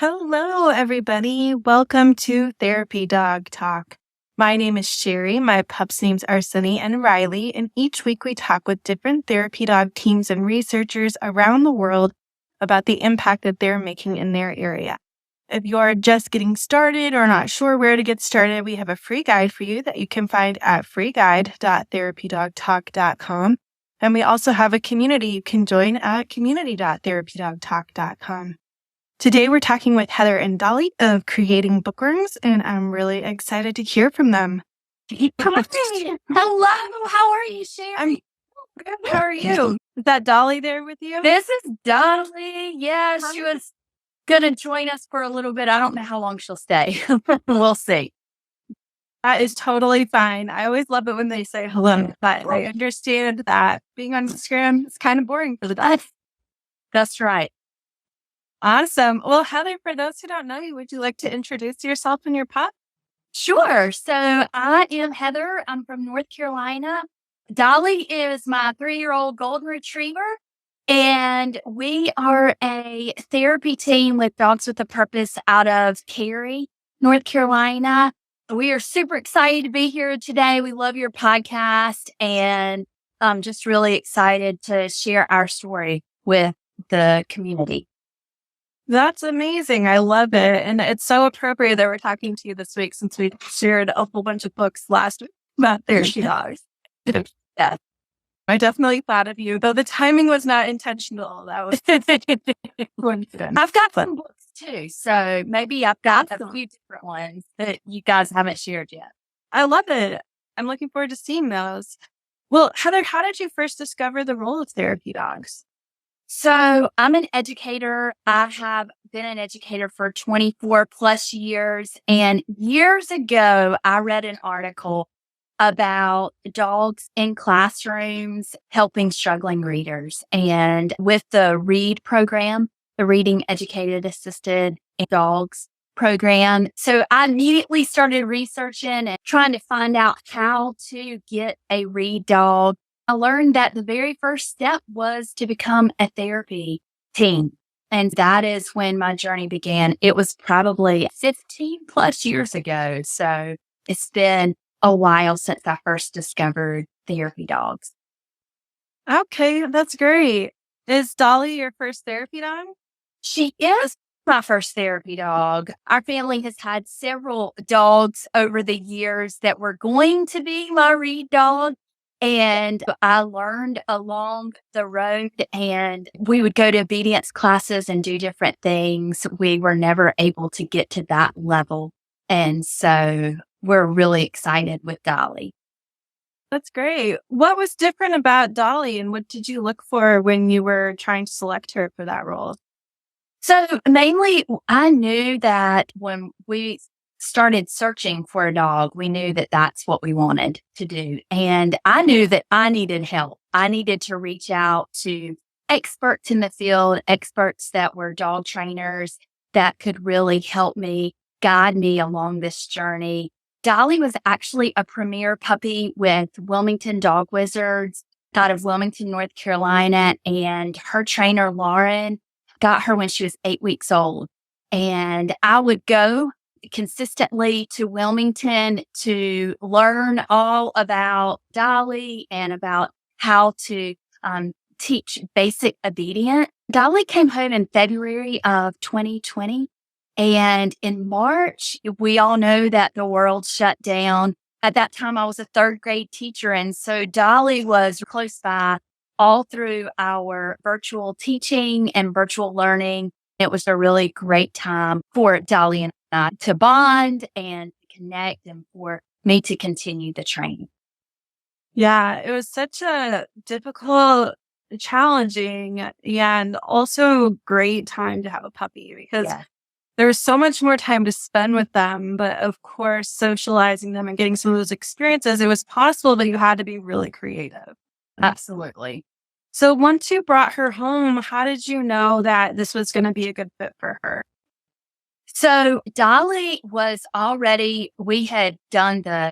Hello, everybody. Welcome to Therapy Dog Talk. My name is Sherry. My pups' names are Sunny and Riley, and each week we talk with different therapy dog teams and researchers around the world about the impact that they're making in their area. If you are just getting started or not sure where to get started, we have a free guide for you that you can find at freeguide.therapydogtalk.com. And we also have a community you can join at community.therapydogtalk.com. Today, we're talking with Heather and Dolly of Creating Bookworms, and I'm really excited to hear from them. Hi. Hello. How are you, Sherry? I'm good. How are you? Is that Dolly there with you? This is Dolly. Yeah, she was going to join us for a little bit. I don't know how long she'll stay. We'll see. That is totally fine. I always love it when they say hello, but I understand that being on Instagram is kind of boring for the dog. That's right. Awesome. Well, Heather, for those who don't know you, would you like to introduce yourself and your pup? Sure. So I am Heather. I'm from North Carolina. Dolly is my 3-year-old golden retriever. And we are a therapy team with Dogs with a Purpose out of Cary, North Carolina. We are super excited to be here today. We love your podcast, and I'm just really excited to share our story with the community. That's amazing. I love it. And it's so appropriate that we're talking to you this week since we shared a whole bunch of books last week about therapy dogs. Yeah. I definitely thought of you, though the timing was not intentional. That was coincidence. I've got some books too, so maybe I've got a few different ones that you guys haven't shared yet. I love it. I'm looking forward to seeing those. Well, Heather, how did you first discover the role of therapy dogs? So I'm an educator. I have been an educator for 24 plus years. And years ago, I read an article about dogs in classrooms helping struggling readers. And with the READ program, the Reading Educated Assisted Dogs program. So I immediately started researching and trying to find out how to get a READ dog. I learned that the very first step was to become a therapy team. And that is when my journey began. It was probably 15 plus years ago. So it's been a while since I first discovered therapy dogs. Okay, that's great. Is Dolly your first therapy dog? She is my first therapy dog. Our family has had several dogs over the years that were going to be my READ dog. And I learned along the road, and we would go to obedience classes and do different things. We were never able to get to that level. And so we're really excited with Dolly. That's great. What was different about Dolly, and what did you look for when you were trying to select her for that role? So mainly, I knew that when we started searching for a dog, we knew that that's what we wanted to do. And I knew that I needed help. I needed to reach out to experts in the field, experts that were dog trainers that could really help me, guide me along this journey. Dolly was actually a premier puppy with Wilmington Dog Wizards out of Wilmington, North Carolina. And her trainer, Lauren, got her when she was 8 weeks old. And I would go consistently to Wilmington to learn all about Dolly and about how to teach basic obedience. Dolly came home in February of 2020. And in March, we all know that the world shut down. At that time, I was a 3rd grade teacher. And so Dolly was close by all through our virtual teaching and virtual learning. It was a really great time for Dolly and I to bond and connect, and for me to continue the training. Yeah, it was such a difficult, challenging, and also great time to have a puppy because there was so much more time to spend with them. But of course, socializing them and getting some of those experiences, it was possible, but you had to be really creative. Absolutely. So once you brought her home, how did you know that this was going to be a good fit for her? So Dolly was already, we had done the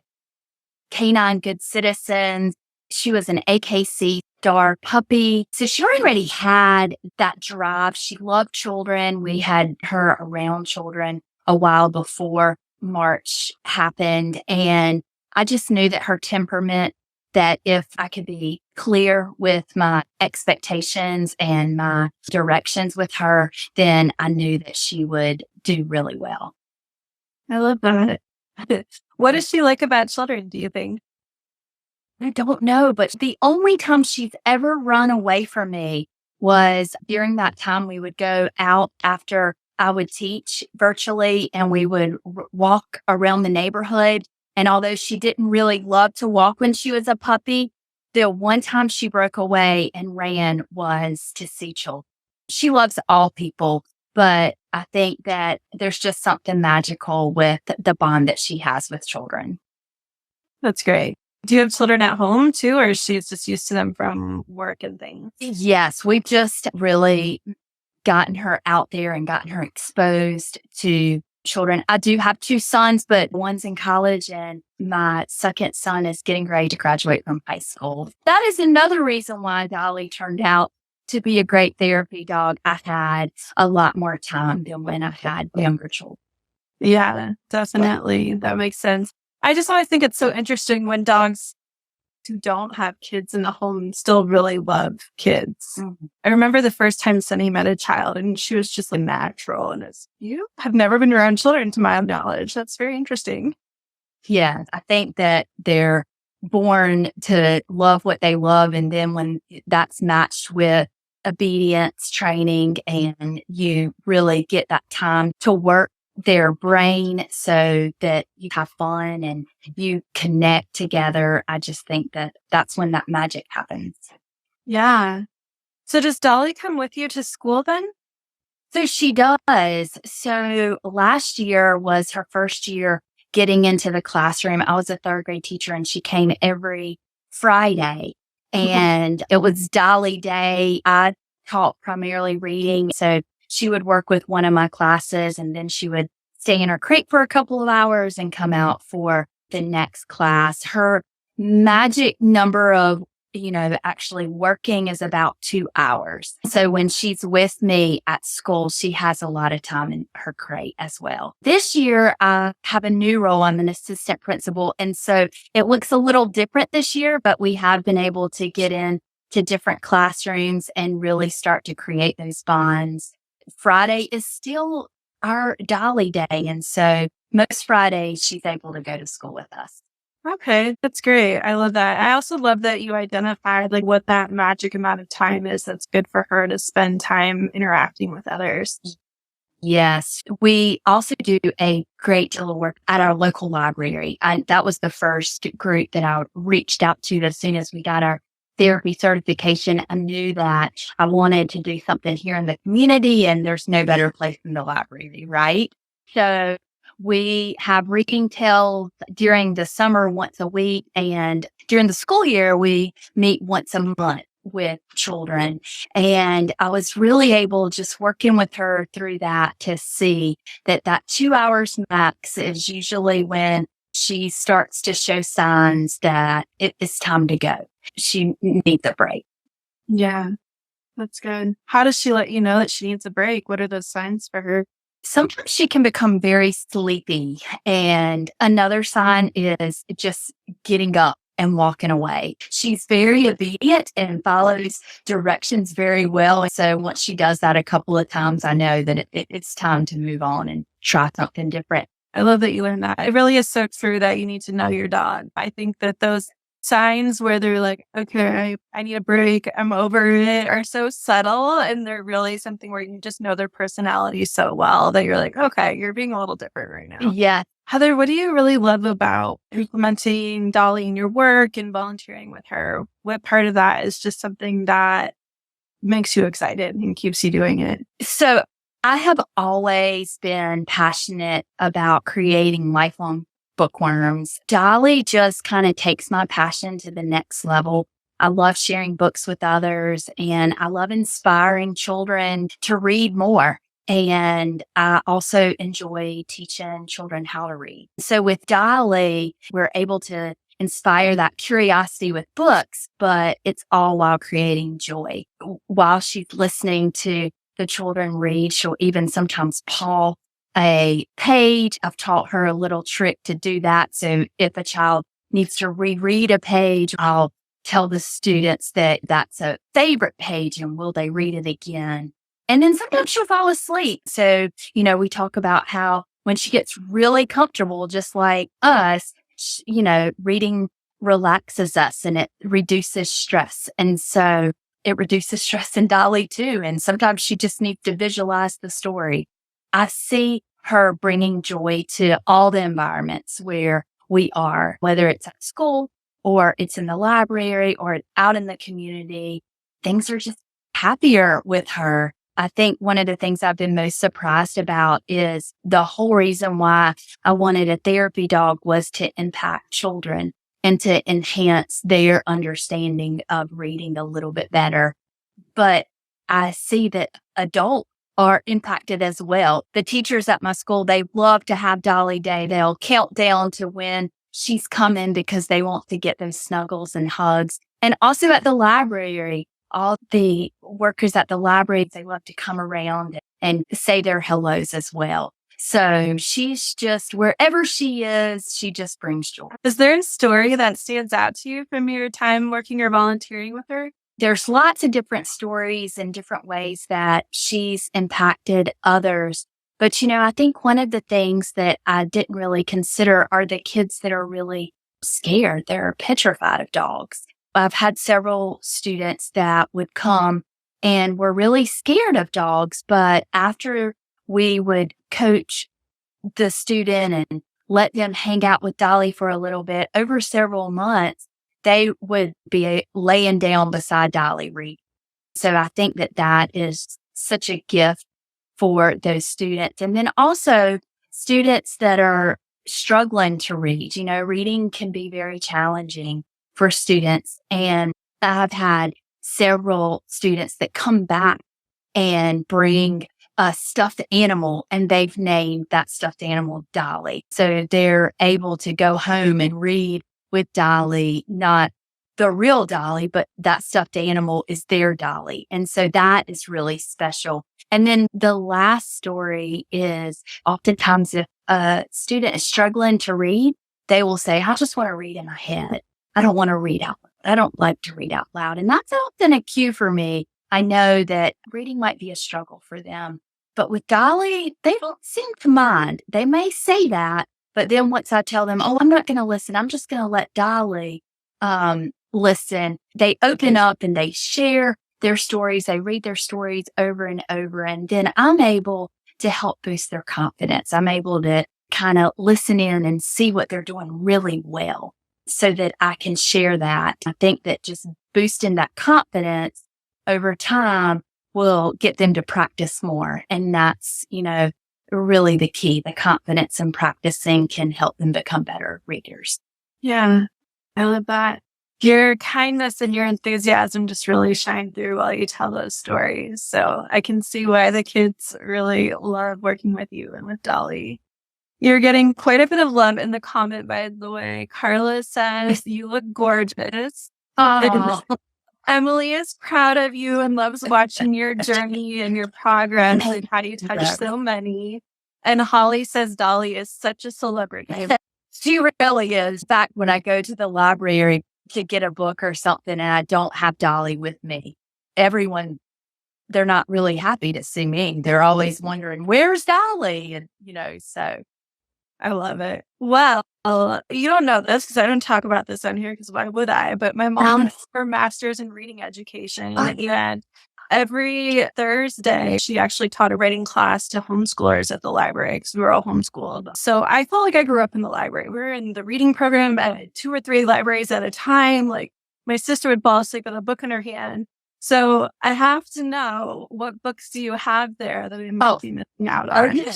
Canine Good Citizens. She was an AKC our puppy. So she already had that drive. She loved children. We had her around children a while before March happened. And I just knew that her temperament, that if I could be clear with my expectations and my directions with her, then I knew that she would do really well. I love that. What does she like about children, do you think? I don't know, but the only time she's ever run away from me was during that time we would go out after I would teach virtually and we would walk around the neighborhood. And although she didn't really love to walk when she was a puppy, the one time she broke away and ran was to see children. She loves all people, but I think that there's just something magical with the bond that she has with children. That's great. Do you have children at home too, or is she just used to them from work and things? Yes, we've just really gotten her out there and gotten her exposed to children. I do have two sons, but one's in college and my second son is getting ready to graduate from high school. That is another reason why Dolly turned out to be a great therapy dog. I had a lot more time than when I had younger children. Yeah, definitely. That makes sense. I just always think it's so interesting when dogs who don't have kids in the home still really love kids. Mm-hmm. I remember the first time Sunny met a child and she was just like natural. And you have never been around children to my knowledge. That's very interesting. Yeah, I think that they're born to love what they love. And then when that's matched with obedience training and you really get that time to work their brain so that you have fun and you connect together, I just think that that's when that magic happens. Yeah. So does Dolly come with you to school then? So she does. So last year was her first year getting into the classroom. I was a third grade teacher and she came every Friday and it was Dolly Day. I taught primarily reading. So she would work with one of my classes and then she would stay in her crate for a couple of hours and come out for the next class. Her magic number of actually working is about 2 hours. So when she's with me at school, she has a lot of time in her crate as well. This year, I have a new role. I'm an assistant principal. And so it looks a little different this year, but we have been able to get in to different classrooms and really start to create those bonds. Friday is still our Dolly Day. And so most Fridays, she's able to go to school with us. Okay, that's great. I love that. I also love that you identified like what that magic amount of time is that's good for her to spend time interacting with others. Yes. We also do a great deal of work at our local library. That was the first group that I reached out to as soon as we got our therapy certification. I knew that I wanted to do something here in the community and there's no better place than the library, right? So we have reading tales during the summer once a week, and during the school year, we meet once a month with children. And I was really able, just working with her through that, to see that 2 hours max is usually when she starts to show signs that it's time to go. She needs a break. Yeah, that's good. How does she let you know that she needs a break? What are those signs for her? Sometimes she can become very sleepy. And another sign is just getting up and walking away. She's very obedient and follows directions very well. So once she does that a couple of times, I know that it's time to move on and try something different. I love that you learned that. It really is so true that you need to know your dog. I think that those signs where they're like, okay, I need a break, I'm over it, are so subtle. And they're really something where you just know their personality so well that you're like, okay, you're being a little different right now. Yeah. Heather, what do you really love about implementing Dolly in your work and volunteering with her? What part of that is just something that makes you excited and keeps you doing it? So I have always been passionate about creating lifelong bookworms. Dolly just kind of takes my passion to the next level. I love sharing books with others and I love inspiring children to read more. And I also enjoy teaching children how to read. So with Dolly, we're able to inspire that curiosity with books, but it's all while creating joy. While she's listening to the children read, she'll even sometimes paw a page. I've taught her a little trick to do that. So if a child needs to reread a page, I'll tell the students that that's a favorite page and will they read it again? And then sometimes she'll fall asleep. So, we talk about how when she gets really comfortable, just like us, reading relaxes us and it reduces stress. And so it reduces stress in Dolly too. And sometimes she just needs to visualize the story. I see her bringing joy to all the environments where we are, whether it's at school or it's in the library or out in the community. Things are just happier with her. I think one of the things I've been most surprised about is the whole reason why I wanted a therapy dog was to impact children and to enhance their understanding of reading a little bit better. But I see that adults are impacted as well. The teachers at my school, they love to have Dolly Day. They'll count down to when she's coming because they want to get those snuggles and hugs. And also at the library, all the workers at the library, they love to come around and say their hellos as well. So she's just, wherever she is, she just brings joy. Is there a story that stands out to you from your time working or volunteering with her? There's lots of different stories and different ways that she's impacted others. But, I think one of the things that I didn't really consider are the kids that are really scared. They're petrified of dogs. I've had several students that would come and were really scared of dogs, but after we would coach the student and let them hang out with Dolly for a little bit, over several months, they would be laying down beside Dolly reading. So I think that is such a gift for those students. And then also students that are struggling to read. Reading can be very challenging for students. And I've had several students that come back and bring a stuffed animal and they've named that stuffed animal Dolly. So they're able to go home and read with Dolly, not the real Dolly, but that stuffed animal is their Dolly. And so that is really special. And then the last story is oftentimes if a student is struggling to read, they will say, I just want to read in my head. I don't want to read out loud. I don't like to read out loud. And that's often a cue for me. I know that reading might be a struggle for them. But with Dolly, they don't seem to mind. They may say that, but then once I tell them, I'm not going to listen, I'm just going to let Dolly listen, they open up and they share their stories. They read their stories over and over. And then I'm able to help boost their confidence. I'm able to kind of listen in and see what they're doing really well so that I can share that. I think that just boosting that confidence over time will get them to practice more. And that's, really the key. The confidence and practicing can help them become better readers. Yeah, I love that. Your kindness and your enthusiasm just really shine through while you tell those stories. So I can see why the kids really love working with you and with Dolly. You're getting quite a bit of love in the comment, by the way. Carla says, you look gorgeous. Emily is proud of you and loves watching your journey and your progress and how you touch so many. And Holly says Dolly is such a celebrity. She really is. Back when I go to the library to get a book or something and I don't have Dolly with me, everyone, they're not really happy to see me. They're always wondering, where's Dolly? And, so I love it. Well, you don't know this because I don't talk about this on here because why would I? But my mom has her master's in reading education. And every Thursday, she actually taught a writing class to homeschoolers at the library because we were all homeschooled. So I felt like I grew up in the library. We were in the reading program at 2 or 3 libraries at a time. Like my sister would fall asleep with a book in her hand. So I have to know, what books do you have there that we might be missing out on? Okay.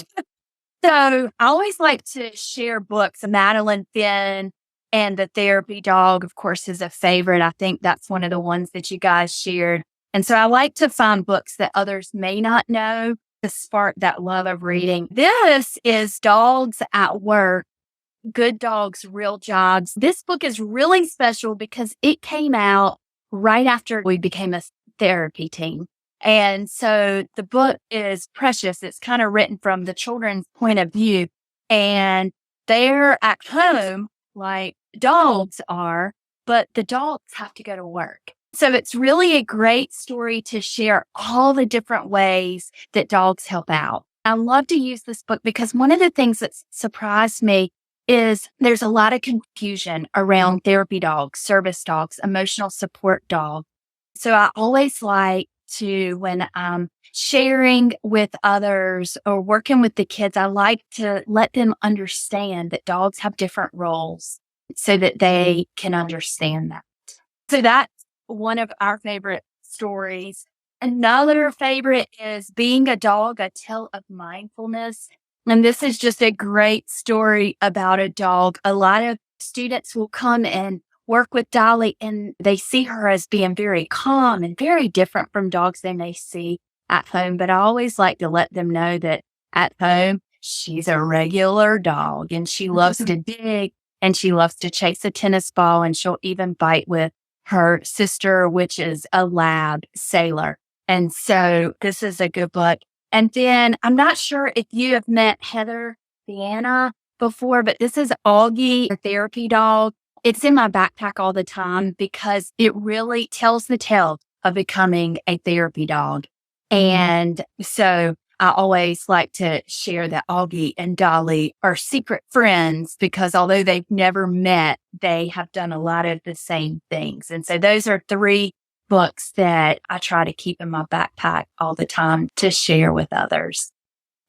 So I always like to share books. Madeline Finn and The Therapy Dog, of course, is a favorite. I think that's one of the ones that you guys shared. And so I like to find books that others may not know to spark that love of reading. This is Dogs at Work Good Dogs, Real Jobs. This book is really special because it came out right after we became a therapy team. And so the book is precious. It's kind of written from the children's point of view. And they're at home like dogs are, but the dogs have to go to work. So it's really a great story to share all the different ways that dogs help out. I love to use this book because one of the things that surprised me is there's a lot of confusion around therapy dogs, service dogs, emotional support dogs. So I always like to, when I'm sharing with others or working with the kids, I like to let them understand that dogs have different roles so that they can understand that. So that's one of our favorite stories. Another favorite is Being a Dog, A Tale of Mindfulness. And this is just a great story about a dog. A lot of students will come and work with Dolly and they see her as being very calm and very different from dogs they may see at home. But I always like to let them know that at home, she's a regular dog and she loves to dig and she loves to chase a tennis ball and she'll even fight with her sister, which is a lab sailor. And so this is a good book. And then I'm not sure if you have met Heather Vienna before, but this is Augie, a therapy dog. It's in my backpack all the time because it really tells the tale of becoming a therapy dog. And so I always like to share that Augie and Dolly are secret friends because although they've never met, they have done a lot of the same things. And so those are 3 books that I try to keep in my backpack all the time to share with others.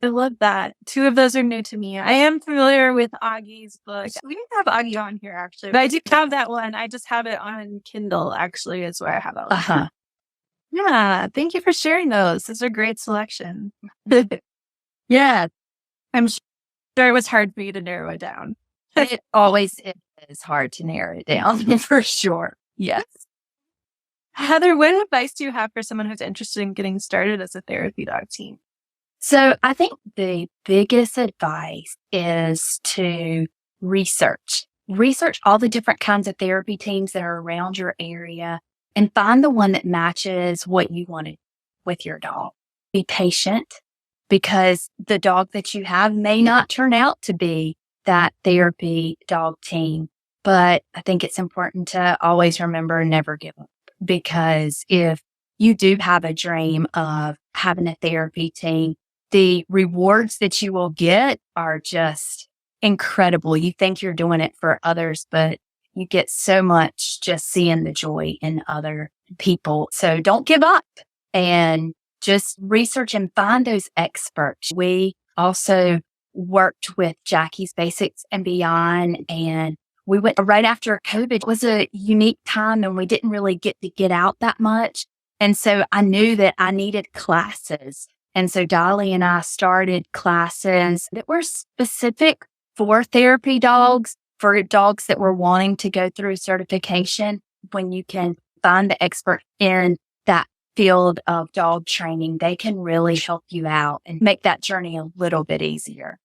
I love that. 2 of those are new to me. I am familiar with Augie's book. We didn't have Augie on here, actually, but I do have that one. I just have it on Kindle, actually, is where I have it. Yeah, thank you for sharing those. Those are great selection. Yeah, I'm sure it was hard for you to narrow it down. it always is hard to narrow it down for sure. Yes. Heather, what advice do you have for someone who's interested in getting started as a therapy dog team? So I think the biggest advice is to research all the different kinds of therapy teams that are around your area and find the one that matches what you wanted with your dog. Be patient because the dog that you have may not turn out to be that therapy dog team. But I think it's important to always remember never give up. Because if you do have a dream of having a therapy team, the rewards that you will get are just incredible. You think you're doing it for others, but you get so much just seeing the joy in other people. So don't give up and just research and find those experts. We also worked with Jackie's Basics and Beyond, and we went right after COVID. It was a unique time and we didn't really get to get out that much. And so I knew that I needed classes. And so Dolly and I started classes that were specific for therapy dogs, for dogs that were wanting to go through certification. When you can find the expert in that field of dog training, they can really help you out and make that journey a little bit easier.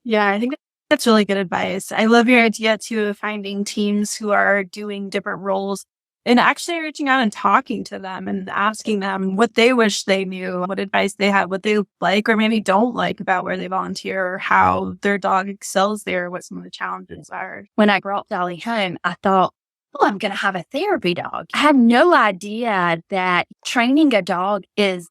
Yeah, I think that's really good advice. I love your idea too of finding teams who are doing different roles and actually reaching out and talking to them and asking them what they wish they knew, what advice they have, what they like or maybe don't like about where they volunteer or how their dog excels there, what some of the challenges are. When I brought Dolly home, I thought, oh, I'm going to have a therapy dog. I had no idea that training a dog is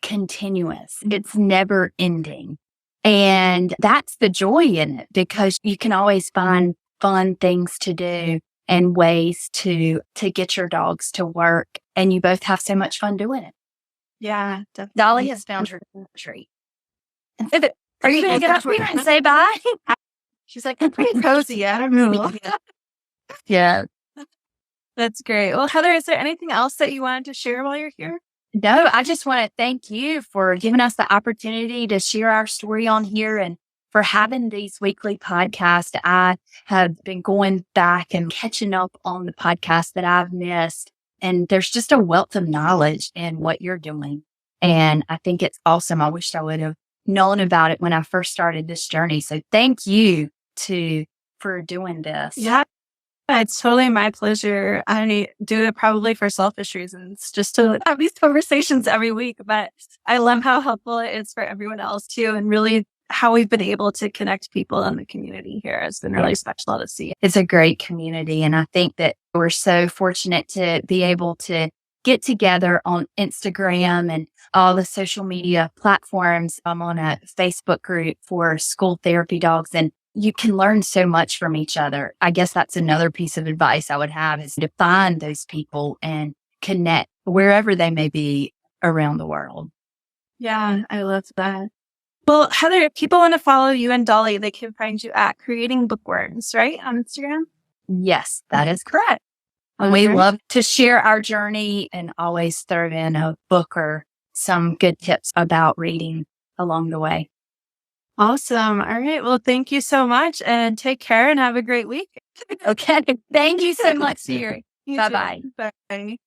continuous. It's never ending. And that's the joy in it because you can always find fun things to do and ways to get your dogs to work. And you both have so much fun doing it. Yeah, definitely. Dolly has found her treat. Are you going to get up here and say bye? She's like, I'm pretty cozy. I don't know. Yeah. That's great. Well, Heather, is there anything else that you wanted to share while you're here? No, I just want to thank you for giving us the opportunity to share our story on here and for having these weekly podcasts. I have been going back and catching up on the podcasts that I've missed. And there's just a wealth of knowledge in what you're doing. And I think it's awesome. I wish I would have known about it when I first started this journey. So thank you to for doing this. Yeah, it's totally my pleasure. I do it probably for selfish reasons, just to have these conversations every week. But I love how helpful it is for everyone else too, and really how we've been able to connect people in the community here has been really special to see. It's a great community. And I think that we're so fortunate to be able to get together on Instagram and all the social media platforms. I'm on a Facebook group for school therapy dogs, and you can learn so much from each other. I guess that's another piece of advice I would have, is to find those people and connect wherever they may be around the world. Yeah, I love that. Well, Heather, if people want to follow you and Dolly, they can find you at Creating Bookworms, right? On Instagram? Yes, that is correct. And we love to share our journey and always throw in a book or some good tips about reading along the way. Awesome. All right. Well, thank you so much, and take care and have a great week. Okay. Thank you so much, Siri. You too. Bye-bye. Bye.